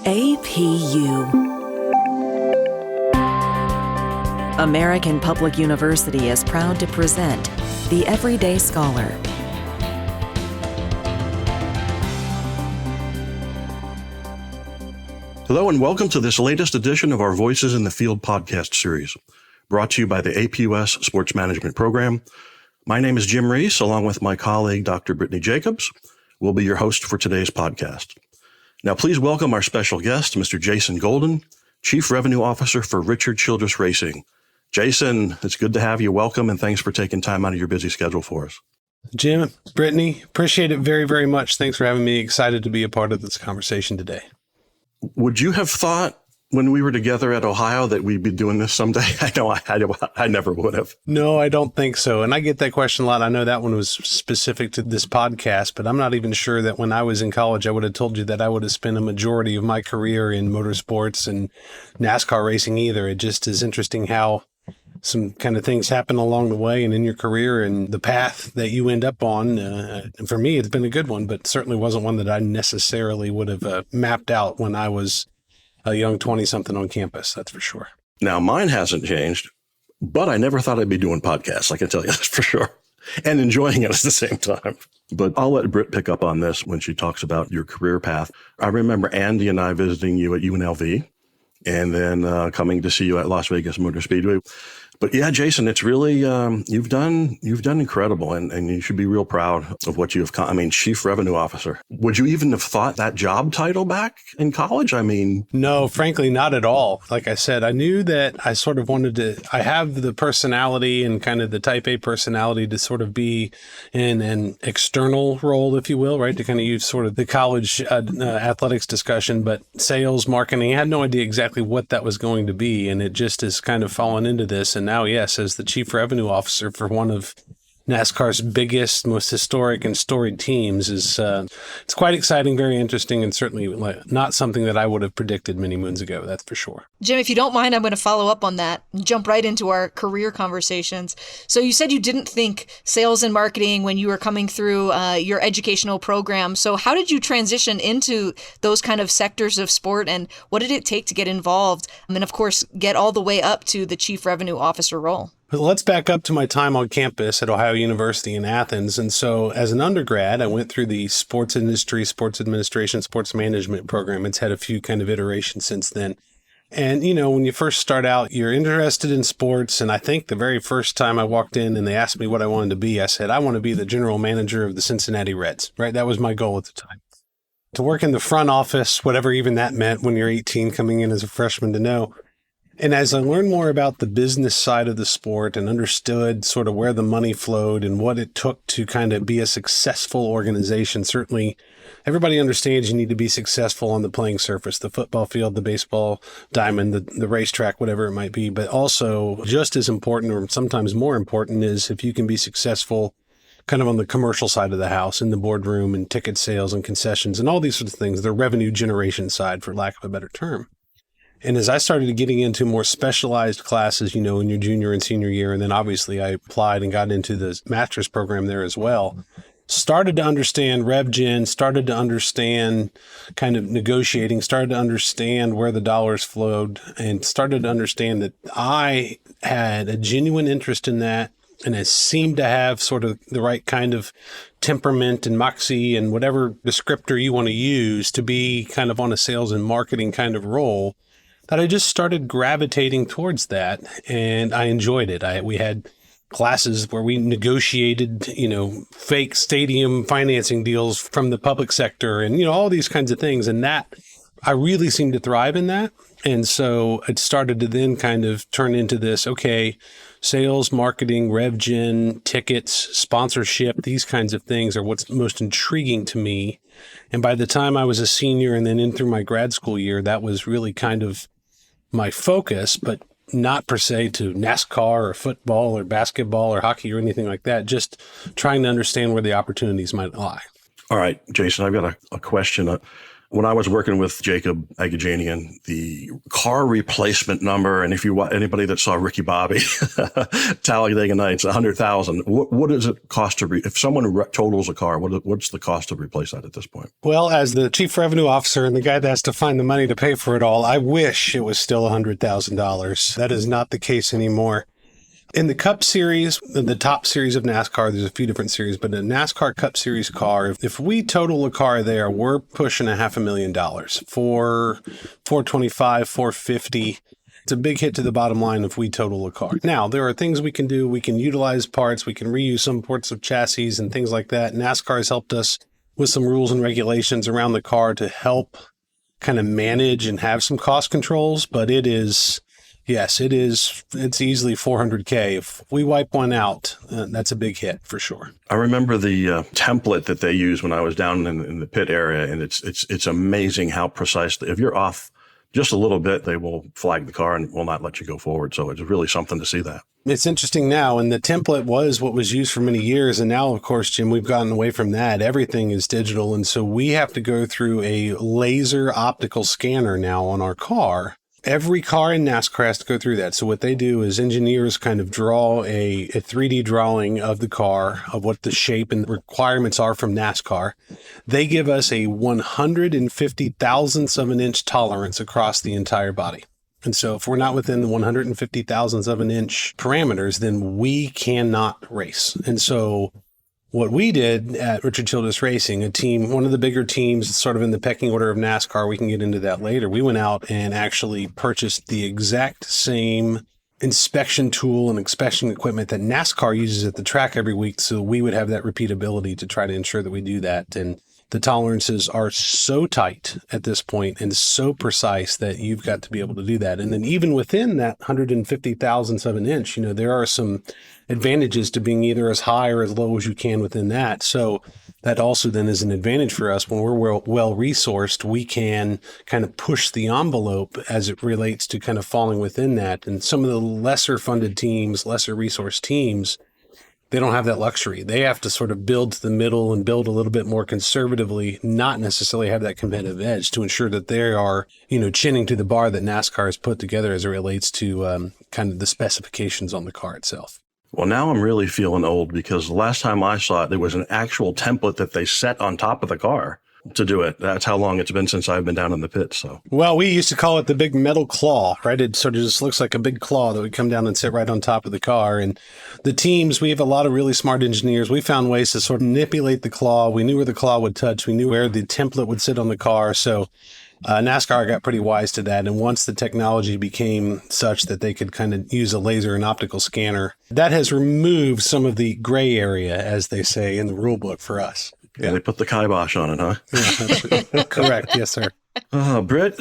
APU. American Public University is proud to present The Everyday Scholar. Hello and welcome to this latest edition of our Voices in the Field podcast series, brought to you by the APUS Sports Management Program. My name is Jim Reese, along with my colleague, Dr. Brittany Jacobs. We'll be your host for today's podcast. Now, please welcome our special guest, Mr. Jason Golden, Chief Revenue Officer for Richard Childress Racing. Jason, it's good to have you. Welcome, and thanks for taking time out of your busy schedule for us. Jim, Brittany, appreciate it very, very much. Thanks for having me. Excited to be a part of this conversation today. Would you have thought when we were together at Ohio that we'd be doing this someday? I know I never would have. No, I don't think so. And I get that question a lot. I know that one was specific to this podcast, but I'm not even sure that when I was in college, I would have told you that I would have spent a majority of my career in motorsports and NASCAR racing either. It just is interesting how some kind of things happen along the way and in your career and the path that you end up on. And for me, it's been a good one, but certainly wasn't one that I necessarily would have mapped out when I was a young 20-something on campus, that's for sure. Now, mine hasn't changed, but I never thought I'd be doing podcasts, I can tell you that for sure, and enjoying it at the same time. But I'll let Britt pick up on this when she talks about your career path. I remember Andy and I visiting you at UNLV and then coming to see you at Las Vegas Motor Speedway. But yeah, Jason, it's really, you've done incredible, and you should be real proud of what you've, Chief Revenue Officer. Would you even have thought that job title back in college? No, frankly, not at all. Like I said, I knew that I sort of wanted to, I have the personality and kind of the type A personality to sort of be in an external role, if you will, right? To kind of use sort of the college athletics discussion, but sales, marketing, I had no idea exactly what that was going to be. And it just has kind of fallen into this. And now, yes, as the Chief Revenue Officer for one of NASCAR's biggest, most historic and storied teams is it's quite exciting, very interesting, and certainly not something that I would have predicted many moons ago, that's for sure. Jim, if you don't mind, I'm going to follow up on that and jump right into our career conversations. So you said you didn't think sales and marketing when you were coming through your educational program. So how did you transition into those kind of sectors of sport, and what did it take to get involved? And of course, get all the way up to the Chief Revenue Officer role. But let's back up to my time on campus at Ohio University in Athens. And so as an undergrad, I went through the sports industry, sports administration, sports management program. It's had a few kind of iterations since then. And, you know, when you first start out, you're interested in sports. And I think the very first time I walked in and they asked me what I wanted to be, I said, I want to be the general manager of the Cincinnati Reds, right? That was my goal at the time. To work in the front office, whatever even that meant when you're 18 coming in as a freshman to know. And as I learned more about the business side of the sport and understood sort of where the money flowed and what it took to kind of be a successful organization, certainly everybody understands you need to be successful on the playing surface, the football field, the baseball diamond, the racetrack, whatever it might be. But also just as important, or sometimes more important, is if you can be successful kind of on the commercial side of the house, in the boardroom and ticket sales and concessions and all these sorts of things, the revenue generation side, for lack of a better term. And as I started getting into more specialized classes, you know, in your junior and senior year, and then obviously I applied and got into the master's program there as well, started to understand rev gen, started to understand kind of negotiating, started to understand where the dollars flowed, and started to understand that I had a genuine interest in that, and it seemed to have sort of the right kind of temperament and moxie and whatever descriptor you want to use to be kind of on a sales and marketing kind of role, that I just started gravitating towards that, and I enjoyed it. We had classes where we negotiated, you know, fake stadium financing deals from the public sector and, you know, all these kinds of things. And that, I really seemed to thrive in that. And so it started to then kind of turn into this, okay, sales, marketing, rev gen, tickets, sponsorship, these kinds of things are what's most intriguing to me. And by the time I was a senior and then in through my grad school year, that was really kind of my focus, but not per se to NASCAR or football or basketball or hockey or anything like that, just trying to understand where the opportunities might lie. All right, Jason, I've got a question. When I was working with Jacob Agajanian, the car replacement number, and if you anybody that saw Ricky Bobby, Talladega Nights, 100,000. What does it cost to if someone totals a car? What's the cost to replace that at this point? Well, as the chief revenue officer and the guy that has to find the money to pay for it all, I wish it was still $100,000. That is not the case anymore. In the Cup Series, the top series of NASCAR, there's a few different series, but a NASCAR Cup Series car, if we total a car there, we're pushing $500,000 for $425, $450. It's a big hit to the bottom line if we total a car. Now, there are things we can do. We can utilize parts. We can reuse some parts of chassis and things like that. NASCAR has helped us with some rules and regulations around the car to help kind of manage and have some cost controls, but it is... Yes, it is. It's easily $400K. If we wipe one out, that's a big hit for sure. I remember the template that they use when I was down in the pit area, and it's amazing how precise. If you're off just a little bit, they will flag the car and will not let you go forward. So it's really something to see that. It's interesting now, and the template was what was used for many years, and now, of course, Jim, we've gotten away from that. Everything is digital, and so we have to go through a laser optical scanner now on our car. Every car in NASCAR has to go through that. So what they do is engineers kind of draw a 3D drawing of the car, of what the shape and requirements are from NASCAR. They give us a 150 thousandths of an inch tolerance across the entire body. And so if we're not within the 150 thousandths of an inch parameters, then we cannot race. And so what we did at Richard Childress Racing, a team, one of the bigger teams sort of in the pecking order of NASCAR, we can get into that later. We went out and actually purchased the exact same inspection tool and inspection equipment that NASCAR uses at the track every week. So we would have that repeatability to try to ensure that we do that. And the tolerances are so tight at this point and so precise that you've got to be able to do that. And then even within that 150 thousandths of an inch, there are some advantages to being either as high or as low as you can within that. So that also then is an advantage for us. When we're well resourced, we can kind of push the envelope as it relates to kind of falling within that. And some of the lesser funded teams, lesser resource teams, they don't have that luxury. They have to sort of build to the middle and build a little bit more conservatively, not necessarily have that competitive edge to ensure that they are, chinning to the bar that NASCAR has put together as it relates to kind of the specifications on the car itself. Well, now I'm really feeling old because the last time I saw it, there was an actual template that they set on top of the car to do it. That's how long it's been since I've been down in the pit. So, well, we used to call it the big metal claw, right? It sort of just looks like a big claw that would come down and sit right on top of the car. And the teams, we have a lot of really smart engineers. We found ways to sort of manipulate the claw. We knew where the claw would touch. We knew where the template would sit on the car. So NASCAR got pretty wise to that. And once the technology became such that they could kind of use a laser and optical scanner, that has removed some of the gray area, as they say in the rule book for us. Yeah, they put the kibosh on it, huh? Yeah, that's correct. Yes, sir. Britt?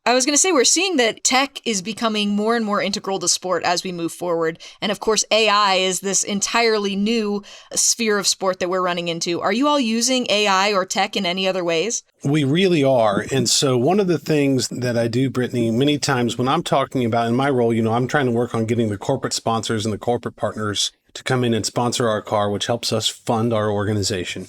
I was going to say, we're seeing that tech is becoming more and more integral to sport as we move forward. And of course, AI is this entirely new sphere of sport that we're running into. Are you all using AI or tech in any other ways? We really are. And so one of the things that I do, Brittany, many times when I'm talking about in my role, I'm trying to work on getting the corporate sponsors and the corporate partners to come in and sponsor our car, which helps us fund our organization.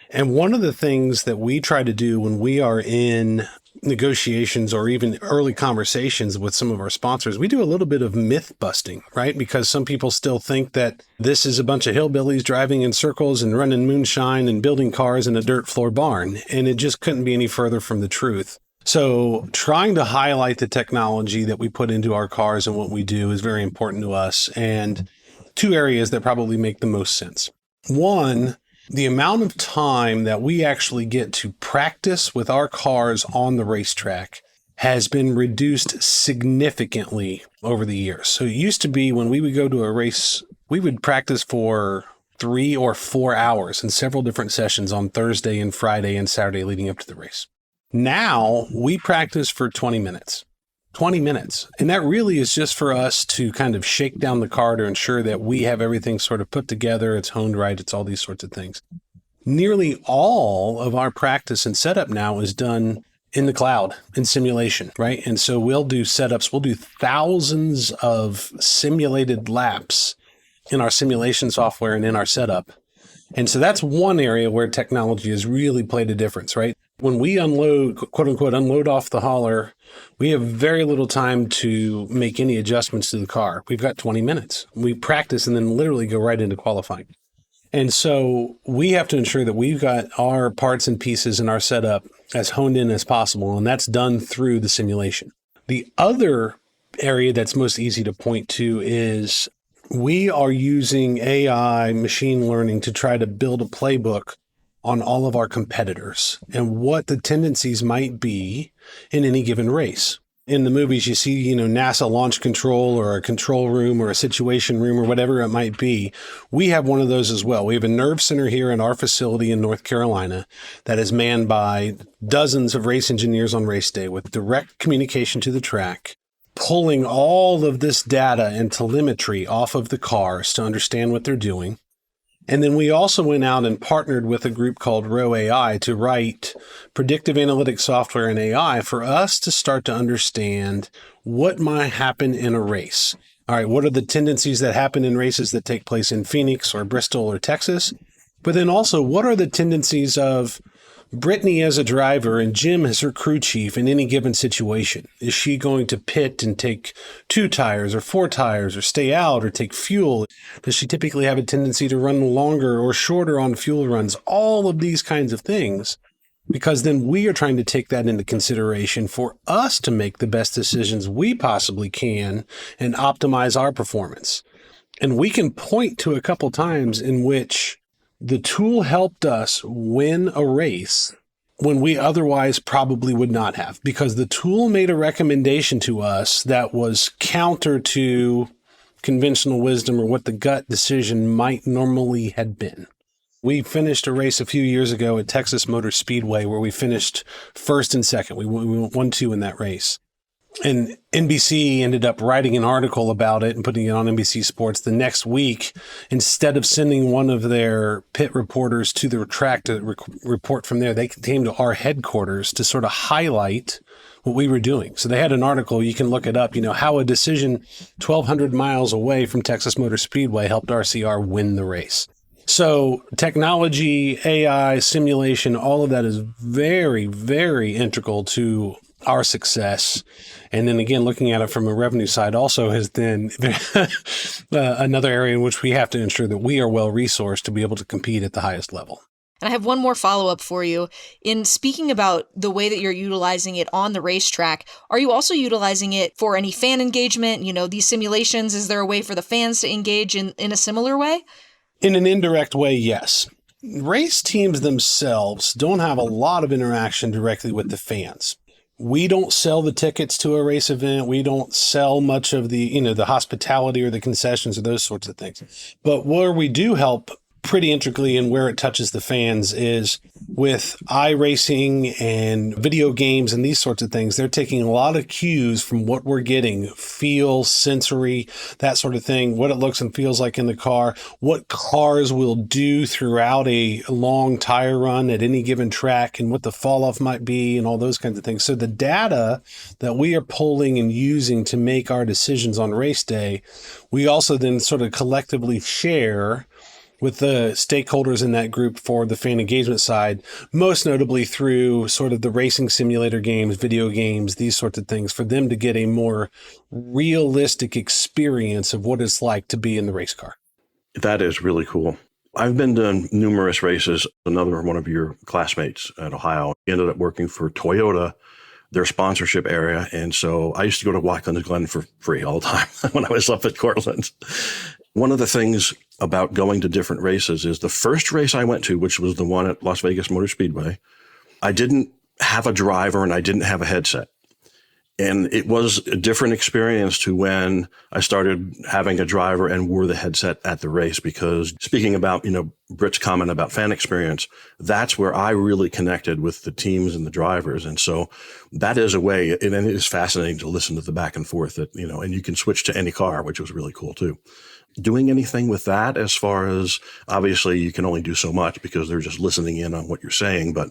And one of the things that we try to do when we are in negotiations or even early conversations with some of our sponsors, we do a little bit of myth busting, right? Because some people still think that this is a bunch of hillbillies driving in circles and running moonshine and building cars in a dirt floor barn. And it just couldn't be any further from the truth. So trying to highlight the technology that we put into our cars and what we do is very important to us. And two areas that probably make the most sense. One, the amount of time that we actually get to practice with our cars on the racetrack has been reduced significantly over the years. So it used to be when we would go to a race, we would practice for 3 or 4 hours in several different sessions on Thursday and Friday and Saturday leading up to the race. Now we practice for 20 minutes. 20 minutes. And that really is just for us to kind of shake down the car to ensure that we have everything sort of put together, it's honed right, it's all these sorts of things. Nearly all of our practice and setup now is done in the cloud, in simulation, right? And so we'll do setups, we'll do thousands of simulated laps in our simulation software and in our setup. And so that's one area where technology has really played a difference, right? When we unload, quote unquote, unload off the hauler, we have very little time to make any adjustments to the car. We've got 20 minutes. We practice and then literally go right into qualifying. And so we have to ensure that we've got our parts and pieces and our setup as honed in as possible. And that's done through the simulation. The other area that's most easy to point to is we are using AI machine learning to try to build a playbook on all of our competitors and what the tendencies might be in any given race. In the movies, you see, NASA launch control or a control room or a situation room or whatever it might be. We have one of those as well. We have a nerve center here in our facility in North Carolina that is manned by dozens of race engineers on race day with direct communication to the track, pulling all of this data and telemetry off of the cars to understand what they're doing. And then we also went out and partnered with a group called Row AI to write predictive analytics software and AI for us to start to understand what might happen in a race. All right, what are the tendencies that happen in races that take place in Phoenix or Bristol or Texas? But then also, what are the tendencies of Brittany as a driver and Jim as her crew chief in any given situation? Is she going to pit and take 2 tires or 4 tires or stay out or take fuel? Does she typically have a tendency to run longer or shorter on fuel runs? All of these kinds of things, because then we are trying to take that into consideration for us to make the best decisions we possibly can and optimize our performance. And we can point to a couple times in which the tool helped us win a race when we otherwise probably would not have, because the tool made a recommendation to us that was counter to conventional wisdom or what the gut decision might normally had been. We finished a race a few years ago at Texas Motor Speedway where we finished first and second. We won 2 in that race. And NBC ended up writing an article about it and putting it on NBC Sports the next week. Instead of sending one of their pit reporters to the track to report from there, they came to our headquarters to sort of highlight what we were doing. So they had an article, you can look it up, how a decision 1,200 miles away from Texas Motor Speedway helped RCR win the race. So technology, AI, simulation, all of that is very, very integral to our success. And then again, looking at it from a revenue side also has been another area in which we have to ensure that we are well resourced to be able to compete at the highest level. And I have one more follow-up for you. In speaking about the way that you're utilizing it on the racetrack, are you also utilizing it for any fan engagement? These simulations, is there a way for the fans to engage in a similar way? In an indirect way, yes. Race teams themselves don't have a lot of interaction directly with the fans. We don't sell the tickets to a race event. We don't sell much of the, the hospitality or the concessions or those sorts of things. But where we do help pretty intricately and where it touches the fans is with iRacing and video games and these sorts of things. They're taking a lot of cues from what we're getting, feel, sensory, that sort of thing, what it looks and feels like in the car, what cars will do throughout a long tire run at any given track and what the fall off might be and all those kinds of things. So the data that we are pulling and using to make our decisions on race day, we also then sort of collectively share with the stakeholders in that group for the fan engagement side, most notably through sort of the racing simulator games, video games, these sorts of things, for them to get a more realistic experience of what it's like to be in the race car. That is really cool. I've been to numerous races. Another one of your classmates at Ohio ended up working for Toyota, their sponsorship area. And so I used to go to Watkins Glen for free all the time when I was up at Cortland. One of the things about going to different races is the first race I went to, which was the one at Las Vegas Motor Speedway, I didn't have a driver and I didn't have a headset. And it was a different experience to when I started having a driver and wore the headset at the race, because speaking about, Britt's comment about fan experience, that's where I really connected with the teams and the drivers. And so that is a way, and it is fascinating to listen to the back and forth that, and you can switch to any car, which was really cool too. Doing anything with that as far as, obviously you can only do so much because they're just listening in on what you're saying, but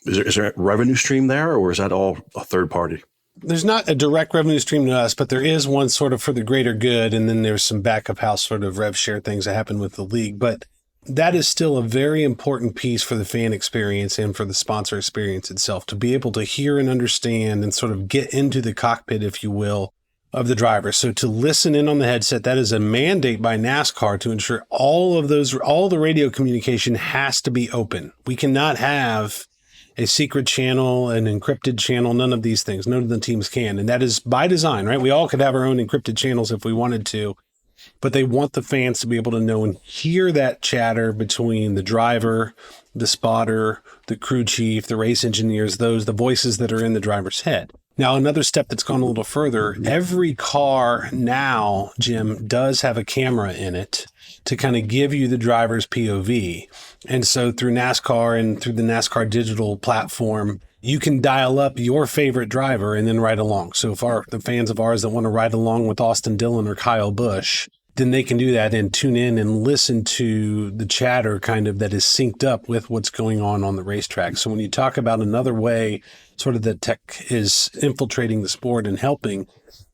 is there a revenue stream there, or is that all a third party? There's not a direct revenue stream to us, but there is one sort of for the greater good. And then there's some back of house sort of rev share things that happen with the league. But that is still a very important piece for the fan experience and for the sponsor experience itself, to be able to hear and understand and sort of get into the cockpit, if you will, of the driver. So to listen in on the headset, that is a mandate by NASCAR to ensure all the radio communication has to be open. We cannot have a secret channel, an encrypted channel, none of these things. None of the teams can. And that is by design, right? We all could have our own encrypted channels if we wanted to, but they want the fans to be able to know and hear that chatter between the driver, the spotter, the crew chief, the race engineers, the voices that are in the driver's head. Now, another step that's gone a little further, every car now, Jim, does have a camera in it to kind of give you the driver's POV. And so through NASCAR and through the NASCAR digital platform, you can dial up your favorite driver and then ride along. So if the fans of ours that want to ride along with Austin Dillon or Kyle Busch, then they can do that and tune in and listen to the chatter kind of that is synced up with what's going on the racetrack. So when you talk about another way sort of that tech is infiltrating the sport and helping,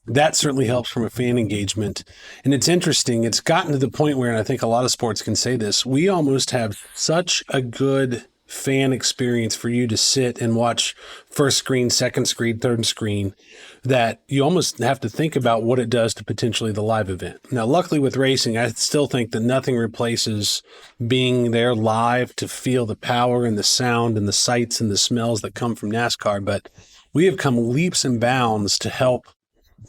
that certainly helps from a fan engagement. And it's interesting. It's gotten to the point where, and I think a lot of sports can say this, we almost have such a good fan experience for you to sit and watch first screen, second screen, third screen, that you almost have to think about what it does to potentially the live event. Now, luckily with racing, I still think that nothing replaces being there live to feel the power and the sound and the sights and the smells that come from NASCAR. But we have come leaps and bounds to help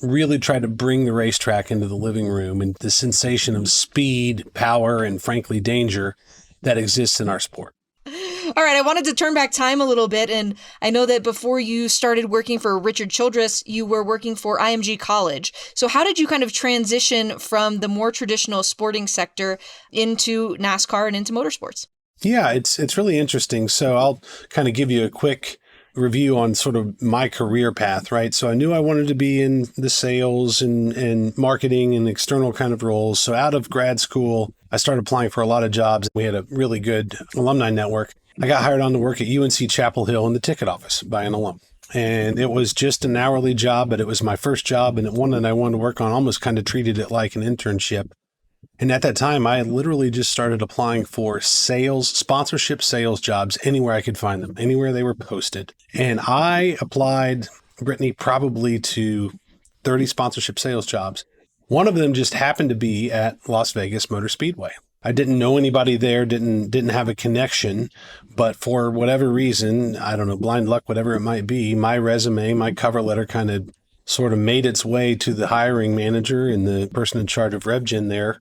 really try to bring the racetrack into the living room and the sensation of speed, power, and frankly, danger that exists in our sport. All right, I wanted to turn back time a little bit, and I know that before you started working for Richard Childress, you were working for IMG College. So how did you kind of transition from the more traditional sporting sector into NASCAR and into motorsports? Yeah, it's really interesting. So I'll kind of give you a quick review on sort of my career path, right? So I knew I wanted to be in the sales and marketing and external kind of roles. So out of grad school, I started applying for a lot of jobs. We had a really good alumni network. I got hired on to work at UNC Chapel Hill in the ticket office by an alum. And it was just an hourly job, but it was my first job and one that I wanted to work on, almost kind of treated it like an internship. And at that time, I literally just started applying for sponsorship sales jobs anywhere I could find them, anywhere they were posted. And I applied, Brittany, probably to 30 sponsorship sales jobs. One of them just happened to be at Las Vegas Motor Speedway. I didn't know anybody there, didn't have a connection, but for whatever reason, I don't know, blind luck, whatever it might be, my resume, my cover letter kind of sort of made its way to the hiring manager and the person in charge of RevGen there.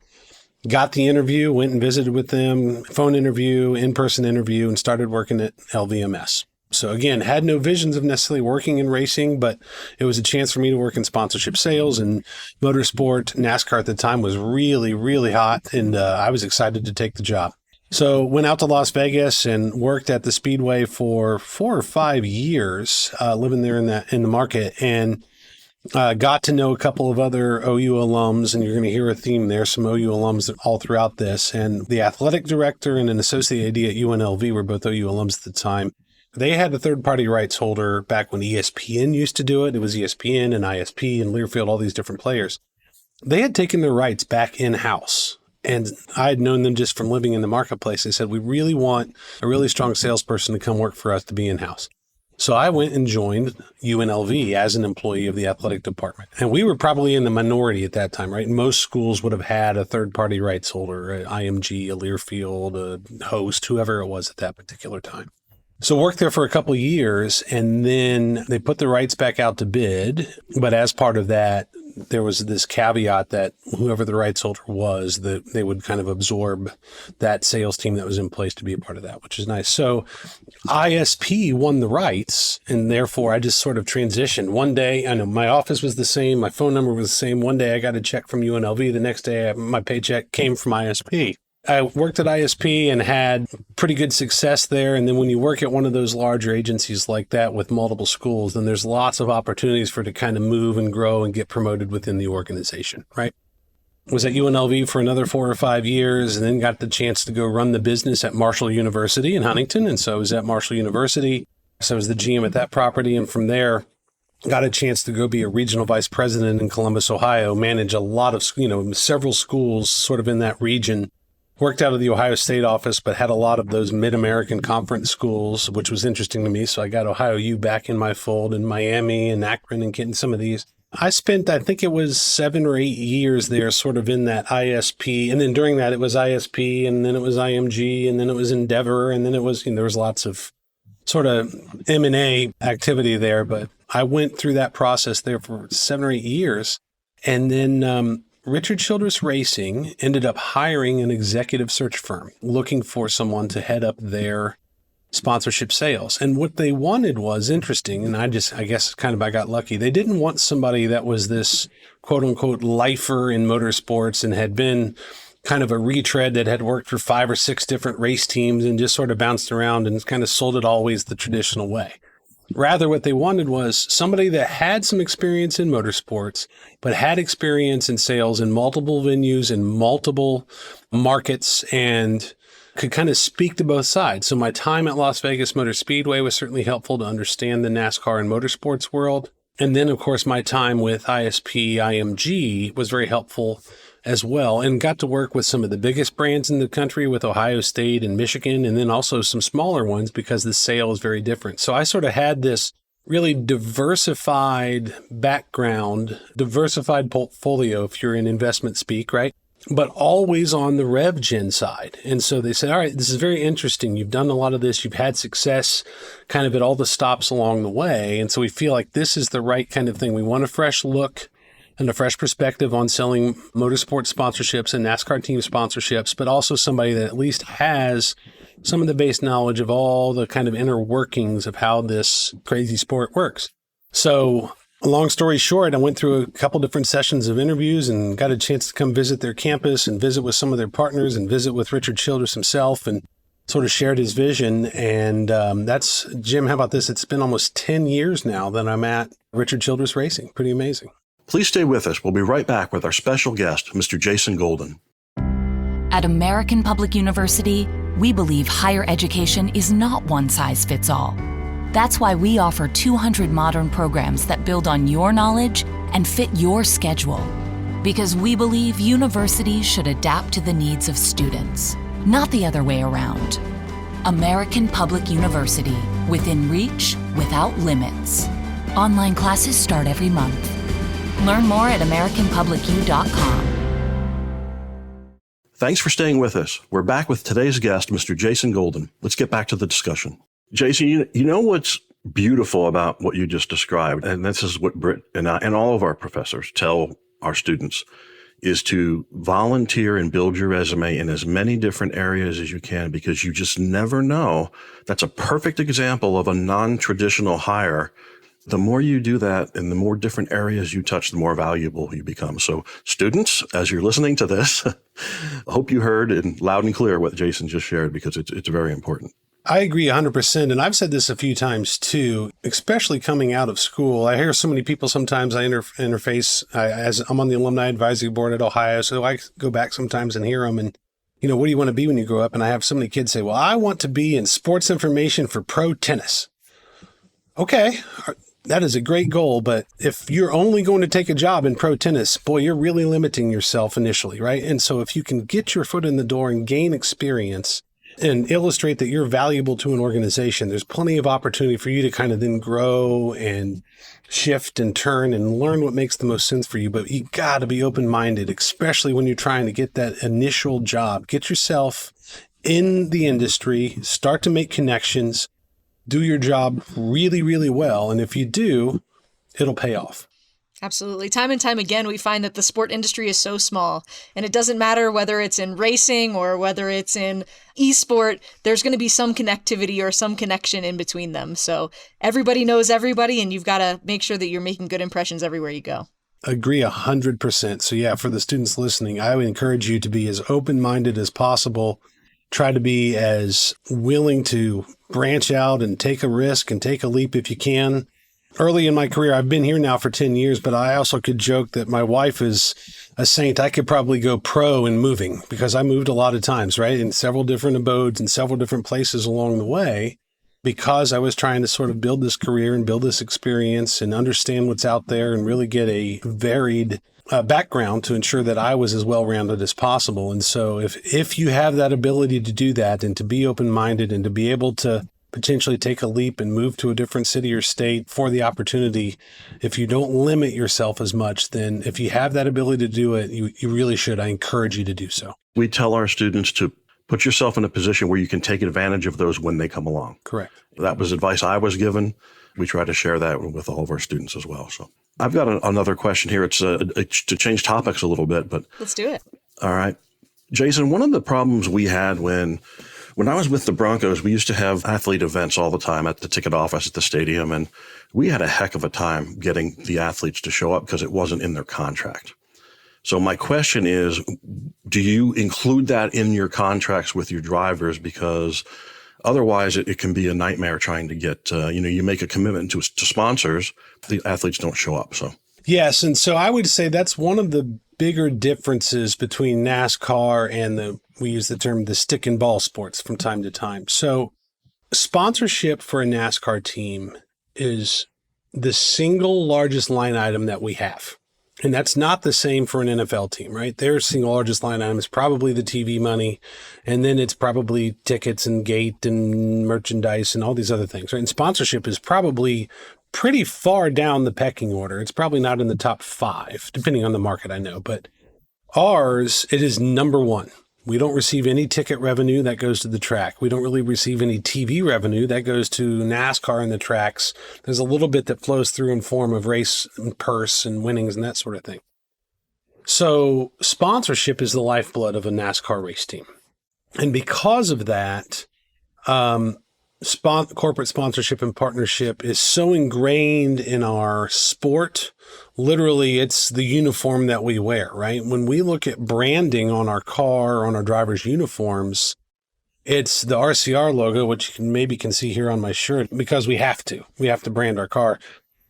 Got the interview, went and visited with them, phone interview, in-person interview, and started working at LVMS. So again, had no visions of necessarily working in racing, but it was a chance for me to work in sponsorship sales and motorsport. NASCAR at the time was really, really hot, and I was excited to take the job. So went out to Las Vegas and worked at the Speedway for 4 or 5 years, living there in the market, and got to know a couple of other OU alums, and you're going to hear a theme there, some OU alums all throughout this. And the athletic director and an associate AD at UNLV were both OU alums at the time. They had a third-party rights holder back when ESPN used to do it. It was ESPN and ISP and Learfield, all these different players. They had taken their rights back in-house. And I had known them just from living in the marketplace. They said, we really want a really strong salesperson to come work for us to be in-house. So I went and joined UNLV as an employee of the athletic department. And we were probably in the minority at that time, right? Most schools would have had a third-party rights holder, an IMG, a Learfield, a host, whoever it was at that particular time. So worked there for a couple of years, and then they put the rights back out to bid. But as part of that, there was this caveat that whoever the rights holder was, that they would kind of absorb that sales team that was in place to be a part of that, which is nice. So ISP won the rights, and therefore I just sort of transitioned. One day, I know my office was the same, my phone number was the same. One day I got a check from UNLV. The next day my paycheck came from ISP. I worked at ISP and had pretty good success there. And then when you work at one of those larger agencies like that with multiple schools, then there's lots of opportunities for it to kind of move and grow and get promoted within the organization, right? Was at UNLV for another 4 or 5 years, and then got the chance to go run the business at Marshall University in Huntington. And so I was at Marshall University. So I was the GM at that property. And from there, got a chance to go be a regional vice president in Columbus, Ohio, manage a lot of, several schools sort of in that region, worked out of the Ohio State office, but had a lot of those Mid-American Conference schools, which was interesting to me. So I got Ohio U back in my fold, and Miami and Akron and getting some of these. I spent, I think it was 7 or 8 years there, sort of in that ISP. And then during that, it was ISP, and then it was IMG, and then it was Endeavor, and then it was, there was lots of sort of M&A activity there. But I went through that process there for 7 or 8 years. And then Richard Childress Racing ended up hiring an executive search firm looking for someone to head up their sponsorship sales. And what they wanted was interesting. And I guess kind of I got lucky. They didn't want somebody that was this quote unquote lifer in motorsports and had been kind of a retread that had worked for 5 or 6 different race teams and just sort of bounced around and kind of sold it always the traditional way. Rather, what they wanted was somebody that had some experience in motorsports, but had experience in sales in multiple venues, in multiple markets, and could kind of speak to both sides. So my time at Las Vegas Motor Speedway was certainly helpful to understand the NASCAR and motorsports world. And then, of course, my time with ISP IMG was very helpful as well, and got to work with some of the biggest brands in the country with Ohio State and Michigan, and then also some smaller ones because the sale is very different. So I sort of had this really diversified background, diversified portfolio, if you're in investment speak, right? But always on the rev gen side. And so they said, all right, this is very interesting. You've done a lot of this. You've had success kind of at all the stops along the way. And so we feel like this is the right kind of thing. We want a fresh look and a fresh perspective on selling motorsport sponsorships and NASCAR team sponsorships, but also somebody that at least has some of the base knowledge of all the kind of inner workings of how this crazy sport works. So long story short, I went through a couple different sessions of interviews and got a chance to come visit their campus and visit with some of their partners and visit with Richard Childress himself and sort of shared his vision. And that's, Jim, how about this? It's been almost 10 years now that I'm at Richard Childress Racing. Pretty amazing. Please stay with us. We'll be right back with our special guest, Mr. Jason Golden. At American Public University, we believe higher education is not one size fits all. That's why we offer 200 modern programs that build on your knowledge and fit your schedule. Because we believe universities should adapt to the needs of students, not the other way around. American Public University, within reach, without limits. Online classes start every month. Learn more at AmericanPublicU.com. Thanks for staying with us. We're back with today's guest, Mr. Jason Golden. Let's get back to the discussion. Jason, you know what's beautiful about what you just described, and this is what Britt and I and all of our professors tell our students, is to volunteer and build your resume in as many different areas as you can, because you just never know. That's a perfect example of a non-traditional hire. The more you do that and the more different areas you touch, the more valuable you become. So students, as you're listening to this, I hope you heard in loud and clear what Jason just shared, because it's very important. I agree 100%. And I've said this a few times too, especially coming out of school. I hear so many people sometimes I interface as I'm on the alumni advisory board at Ohio. So I go back sometimes and hear them. And, what do you want to be when you grow up? And I have so many kids say, well, I want to be in sports information for pro tennis. Okay. That is a great goal, but if you're only going to take a job in pro tennis, boy, you're really limiting yourself initially, right? And so if you can get your foot in the door and gain experience and illustrate that you're valuable to an organization, there's plenty of opportunity for you to kind of then grow and shift and turn and learn what makes the most sense for you. But you got to be open-minded, especially when you're trying to get that initial job. Get yourself in the industry, start to make connections, do your job really, really well. And if you do, it'll pay off. Absolutely. Time and time again, we find that the sport industry is so small, and it doesn't matter whether it's in racing or whether it's in esport, there's going to be some connectivity or some connection in between them. So everybody knows everybody, and you've got to make sure that you're making good impressions everywhere you go. Agree 100%. So yeah, for the students listening, I would encourage you to be as open-minded as possible. Try to be as willing to branch out and take a risk and take a leap if you can. Early in my career, I've been here now for 10 years, but I also could joke that my wife is a saint. I could probably go pro in moving, because I moved a lot of times, right? In several different abodes and several different places along the way, because I was trying to sort of build this career and build this experience and understand what's out there and really get a varied background to ensure that I was as well-rounded as possible. And so if you have that ability to do that and to be open-minded and to be able to potentially take a leap and move to a different city or state for the opportunity, if you don't limit yourself as much, then if you have that ability to do it, you really should. I encourage you to do so. We tell our students to put yourself in a position where you can take advantage of those when they come along. Correct. That was advice I was given. We try to share that with all of our students as well. So I've got another question here. It's to change topics a little bit, but let's do it. All right. Jason, one of the problems we had when I was with the Broncos, we used to have athlete events all the time at the ticket office at the stadium, and we had a heck of a time getting the athletes to show up because it wasn't in their contract. So my question is, do you include that in your contracts with your drivers? Because otherwise it can be a nightmare trying to get, you make a commitment to sponsors, the athletes don't show up. So yes. And so I would say that's one of the bigger differences between NASCAR and we use the term the stick and ball sports from time to time. So sponsorship for a NASCAR team is the single largest line item that we have. And that's not the same for an NFL team, right? Their single largest line item is probably the TV money, and then it's probably tickets and gate and merchandise and all these other things, right? And sponsorship is probably pretty far down the pecking order. It's probably not in the top 5, depending on the market, I know. But ours, it is number 1. We don't receive any ticket revenue that goes to the track. We don't really receive any TV revenue that goes to NASCAR and the tracks. There's a little bit that flows through in form of race and purse and winnings and that sort of thing. So sponsorship is the lifeblood of a NASCAR race team. And because of that, corporate sponsorship and partnership is so ingrained in our sport. Literally, it's the uniform that we wear, right? When we look at branding on our car, on our driver's uniforms, it's the RCR logo, which you can see here on my shirt, because we have to brand our car.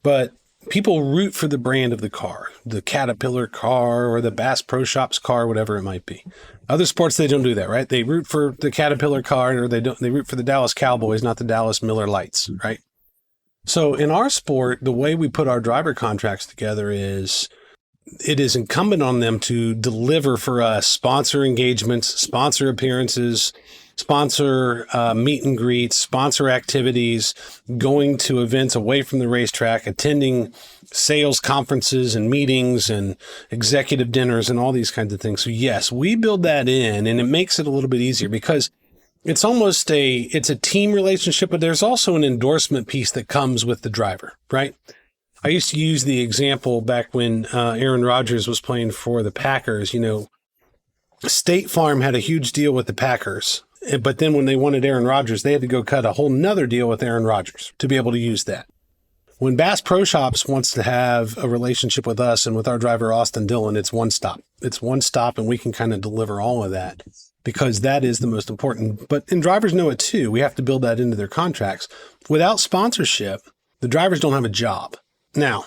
But people root for the brand of the car, the Caterpillar car or the Bass Pro Shops car, whatever it might be. Other sports, they don't do that, right? They root for the Caterpillar car, or they root for the Dallas Cowboys, not the Dallas Miller Lights, right? So in our sport, the way we put our driver contracts together is it is incumbent on them to deliver for us sponsor engagements, sponsor appearances, sponsor meet and greets, sponsor activities, going to events away from the racetrack, attending sales conferences and meetings and executive dinners and all these kinds of things. So yes, we build that in, and it makes it a little bit easier because it's almost it's a team relationship, but there's also an endorsement piece that comes with the driver, right? I used to use the example back when Aaron Rodgers was playing for the Packers. State Farm had a huge deal with the Packers, but then when they wanted Aaron Rodgers, they had to go cut a whole nother deal with Aaron Rodgers to be able to use that. When Bass Pro Shops wants to have a relationship with us and with our driver, Austin Dillon, it's one stop. It's one stop, and we can kind of deliver all of that because that is the most important. And drivers know it too. We have to build that into their contracts. Without sponsorship, the drivers don't have a job. Now,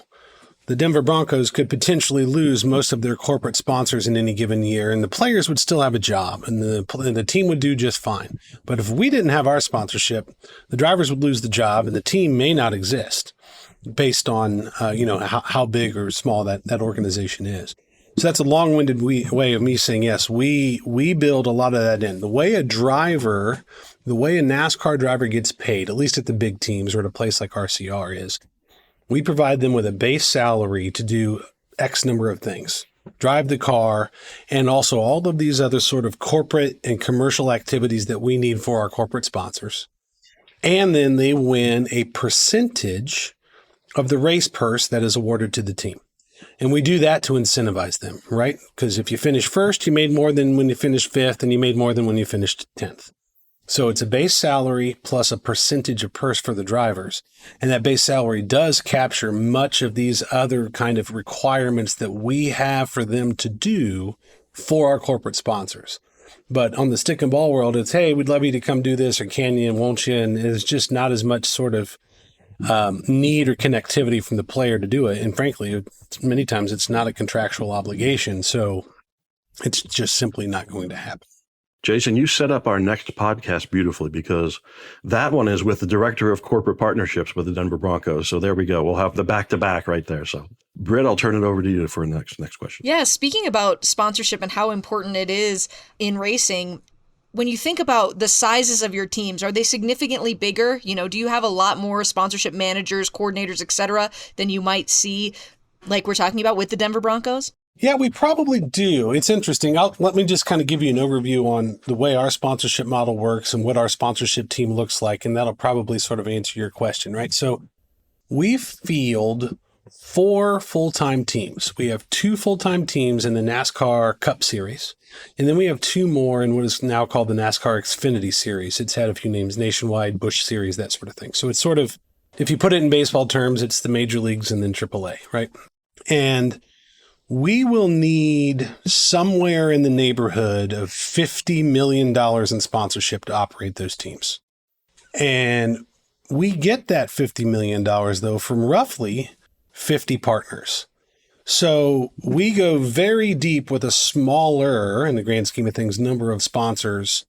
the Denver Broncos could potentially lose most of their corporate sponsors in any given year, and the players would still have a job, and the team would do just fine. But if we didn't have our sponsorship, the drivers would lose the job, and the team may not exist based on how big or small that organization is. So that's a long-winded way of me saying, yes, we build a lot of that in. The way a NASCAR driver gets paid, at least at the big teams or at a place like RCR, is we provide them with a base salary to do X number of things, drive the car, and also all of these other sort of corporate and commercial activities that we need for our corporate sponsors. And then they win a percentage of the race purse that is awarded to the team. And we do that to incentivize them, right? Because if you finish first, you made more than when you finished 5th, and you made more than when you finished 10th. So it's a base salary plus a percentage of purse for the drivers. And that base salary does capture much of these other kind of requirements that we have for them to do for our corporate sponsors. But on the stick and ball world, it's, hey, we'd love you to come do this, or can you and won't you? And it's just not as much sort of need or connectivity from the player to do it. And frankly, many times it's not a contractual obligation. So it's just simply not going to happen. Jason, you set up our next podcast beautifully, because that one is with the director of corporate partnerships with the Denver Broncos. So there we go. We'll have the back-to-back right there. So Britt, I'll turn it over to you for the next question. Yeah, speaking about sponsorship and how important it is in racing, when you think about the sizes of your teams, are they significantly bigger? Do you have a lot more sponsorship managers, coordinators, et cetera, than you might see, like we're talking about with the Denver Broncos? Yeah, we probably do. It's interesting. Let me just kind of give you an overview on the way our sponsorship model works and what our sponsorship team looks like, and that'll probably sort of answer your question, right? So we field 4 full-time teams. We have 2 full-time teams in the NASCAR Cup Series, and then we have 2 more in what is now called the NASCAR Xfinity Series. It's had a few names, Nationwide, Busch Series, that sort of thing. So it's sort of, if you put it in baseball terms, it's the major leagues and then AAA, right? And we will need somewhere in the neighborhood of $50 million in sponsorship to operate those teams. And we get that $50 million, though, from roughly 50 partners. So we go very deep with a smaller, in the grand scheme of things, number of sponsors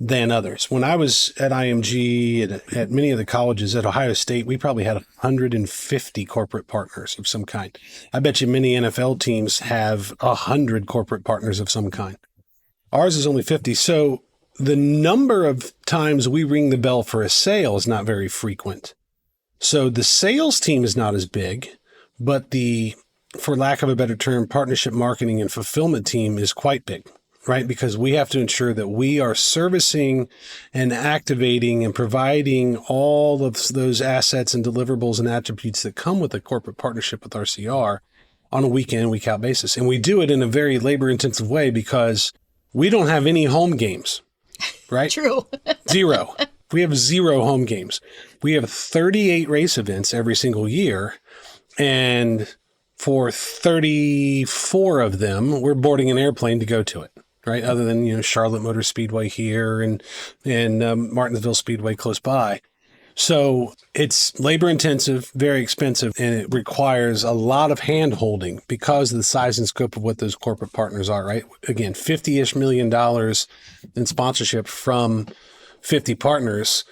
than others. When I was at IMG and at many of the colleges at Ohio State, we probably had 150 corporate partners of some kind. I bet you many NFL teams have 100 corporate partners of some kind. Ours is only 50. So the number of times we ring the bell for a sale is not very frequent. So the sales team is not as big, but the, for lack of a better term, partnership marketing and fulfillment team is quite big. Right? Because we have to ensure that we are servicing and activating and providing all of those assets and deliverables and attributes that come with a corporate partnership with RCR on a week in, week out basis. And we do it in a very labor intensive way because we don't have any home games, right? True. 0. We have 0 home games. We have 38 race events every single year. And for 34 of them, we're boarding an airplane to go to it. Right, other than Charlotte Motor Speedway here and Martinsville Speedway close by. So it's labor intensive, very expensive, and it requires a lot of hand holding because of the size and scope of what those corporate partners are. Right, again, $50-ish million in sponsorship from 50 partners.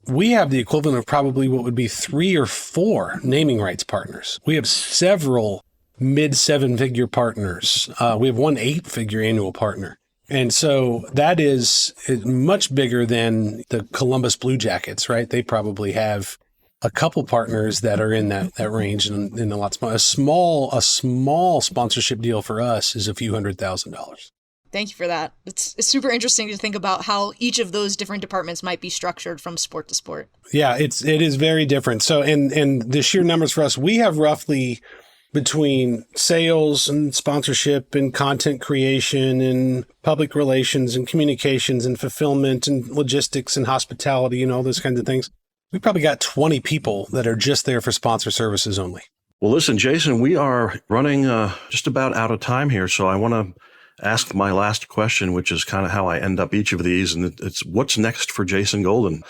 We have the equivalent of probably what would be 3 or 4 naming rights partners. We have several mid 7-figure partners. We have 1 8-figure annual partner. And so that is much bigger than the Columbus Blue Jackets, right? They probably have a couple partners that are in that range and a lot smaller. A small sponsorship deal for us is a few $100,000. Thank you for that. It's super interesting to think about how each of those different departments might be structured from sport to sport. Yeah, it is very different. So, and the sheer numbers for us, we have roughly between sales and sponsorship and content creation and public relations and communications and fulfillment and logistics and hospitality and all those kinds of things. We probably got 20 people that are just there for sponsor services only. Well, listen, Jason, we are running just about out of time here. So I want to ask my last question, which is kind of how I end up each of these. And it's what's next for Jason Golden?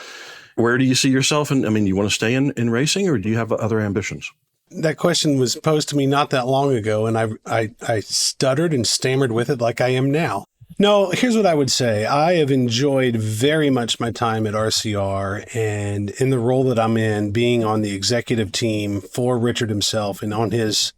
Where do you see yourself? And I mean, you want to stay in racing or do you have other ambitions? That question was posed to me not that long ago, and I stuttered and stammered with it like I am now. No, here's what I would say. I have enjoyed very much my time at RCR and in the role that I'm in, being on the executive team for Richard himself and on his,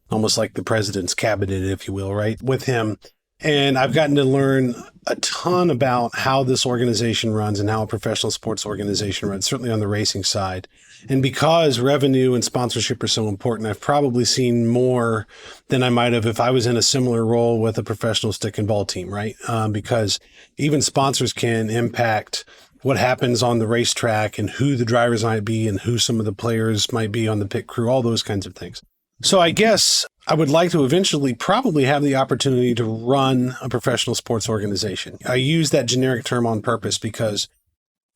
almost like the president's cabinet, if you will, right, with him. And I've gotten to learn a ton about how this organization runs and how a professional sports organization runs, certainly on the racing side. And because revenue and sponsorship are so important, I've probably seen more than I might have if I was in a similar role with a professional stick and ball team, right? Because even sponsors can impact what happens on the racetrack and who the drivers might be and who some of the players might be on the pit crew, all those kinds of things. So I guess I would like to eventually probably have the opportunity to run a professional sports organization. I use that generic term on purpose because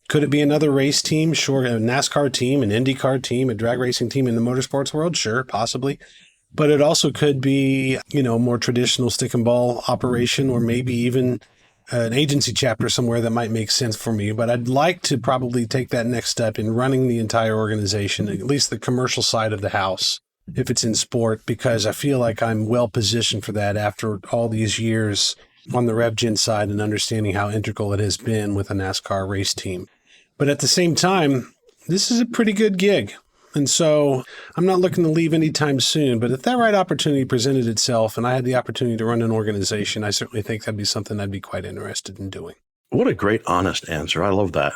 could it be another race team? Sure. A NASCAR team, an IndyCar team, a drag racing team in the motorsports world? Sure, possibly. But it also could be, more traditional stick and ball operation or maybe even an agency chapter somewhere that might make sense for me. But I'd like to probably take that next step in running the entire organization, at least the commercial side of the house, if it's in sport, because I feel like I'm well positioned for that after all these years on the RevGen side and understanding how integral it has been with a NASCAR race team. But at the same time, this is a pretty good gig. And so I'm not looking to leave anytime soon, but if that right opportunity presented itself and I had the opportunity to run an organization, I certainly think that'd be something I'd be quite interested in doing. What a great, honest answer. I love that.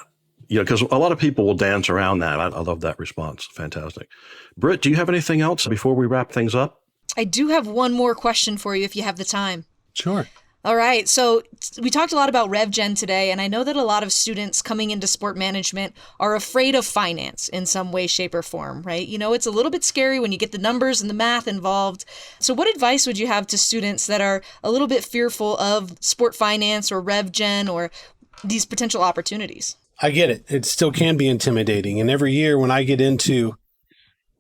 Because a lot of people will dance around that. I love that response. Fantastic. Britt, do you have anything else before we wrap things up? I do have one more question for you if you have the time. Sure. All right. So we talked a lot about RevGen today, and I know that a lot of students coming into sport management are afraid of finance in some way, shape, or form, right? It's a little bit scary when you get the numbers and the math involved. So what advice would you have to students that are a little bit fearful of sport finance or RevGen or these potential opportunities? I get it. It still can be intimidating. And every year when I get into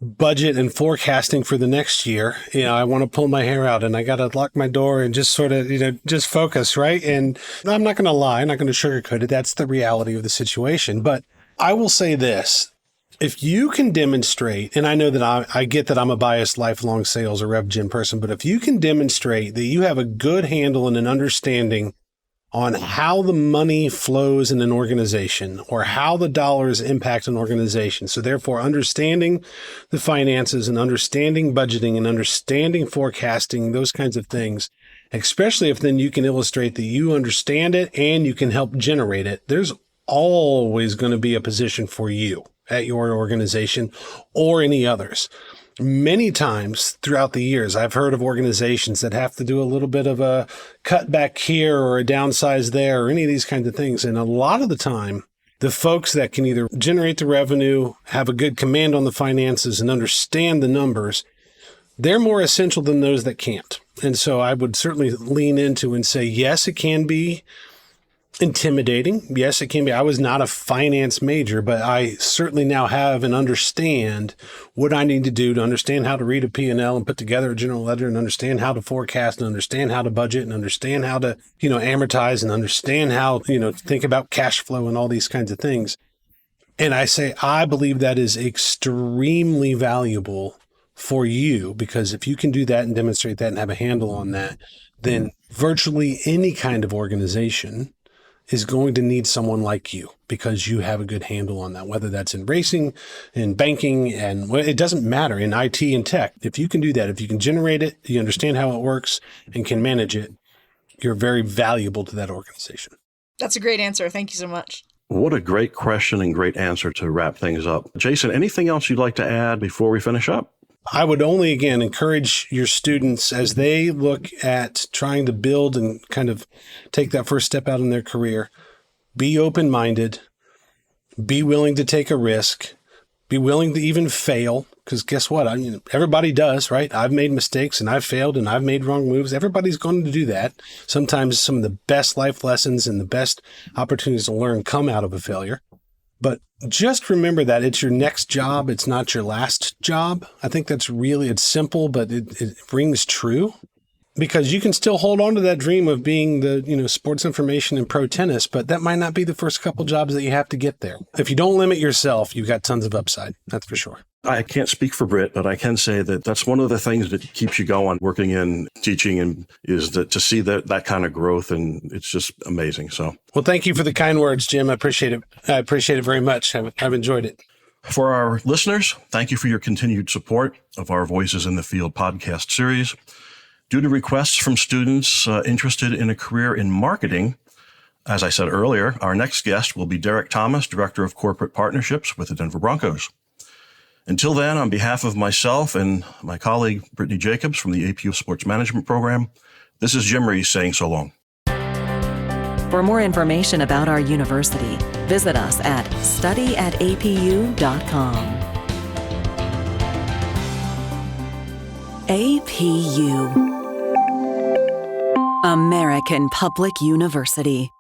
budget and forecasting for the next year, I want to pull my hair out and I got to lock my door and just sort of, just focus, right? And I'm not going to lie, I'm not going to sugarcoat it. That's the reality of the situation. But I will say this, if you can demonstrate, and I know that I get that I'm a biased lifelong sales or RevGen person, but if you can demonstrate that you have a good handle and an understanding on how the money flows in an organization or how the dollars impact an organization. So therefore, understanding the finances and understanding budgeting and understanding forecasting, those kinds of things, especially if then you can illustrate that you understand it and you can help generate it, there's always going to be a position for you at your organization or any others. Many times throughout the years, I've heard of organizations that have to do a little bit of a cutback here or a downsize there or any of these kinds of things. And a lot of the time, the folks that can either generate the revenue, have a good command on the finances, and understand the numbers, they're more essential than those that can't. And so I would certainly lean into and say, yes, it can be intimidating. Yes, it can be. I was not a finance major, but I certainly now have and understand what I need to do to understand how to read a P&L and put together a general ledger and understand how to forecast and understand how to budget and understand how to, amortize and understand how, think about cash flow and all these kinds of things. And I say, I believe that is extremely valuable for you, because if you can do that and demonstrate that and have a handle on that, then virtually any kind of organization is going to need someone like you because you have a good handle on that, whether that's in racing, in banking, and it doesn't matter, in IT and tech. If you can do that, if you can generate it, you understand how it works and can manage it, you're very valuable to that organization. That's a great answer. Thank you so much. What a great question and great answer to wrap things up. Jason, anything else you'd like to add before we finish up? I would only, again, encourage your students as they look at trying to build and kind of take that first step out in their career, be open-minded, be willing to take a risk, be willing to even fail, because guess what? Everybody does, right? I've made mistakes and I've failed and I've made wrong moves. Everybody's going to do that. Sometimes some of the best life lessons and the best opportunities to learn come out of a failure. But just remember that it's your next job. It's not your last job. I think that's really, it's simple, but it rings true, because you can still hold on to that dream of being the, sports information and pro tennis, but that might not be the first couple jobs that you have to get there. If you don't limit yourself, you've got tons of upside. That's for sure. I can't speak for Britt, but I can say that that's one of the things that keeps you going, working in teaching, and is that to see that kind of growth, and it's just amazing. So, well, thank you for the kind words, Jim. I appreciate it. I appreciate it very much. I've enjoyed it. For our listeners, thank you for your continued support of our Voices in the Field podcast series. Due to requests from students interested in a career in marketing, as I said earlier, our next guest will be Derek Thomas, Director of Corporate Partnerships with the Denver Broncos. Until then, on behalf of myself and my colleague, Brittany Jacobs from the APU Sports Management Program, this is Jim Reese saying so long. For more information about our university, visit us at studyatapu.com. APU, American Public University.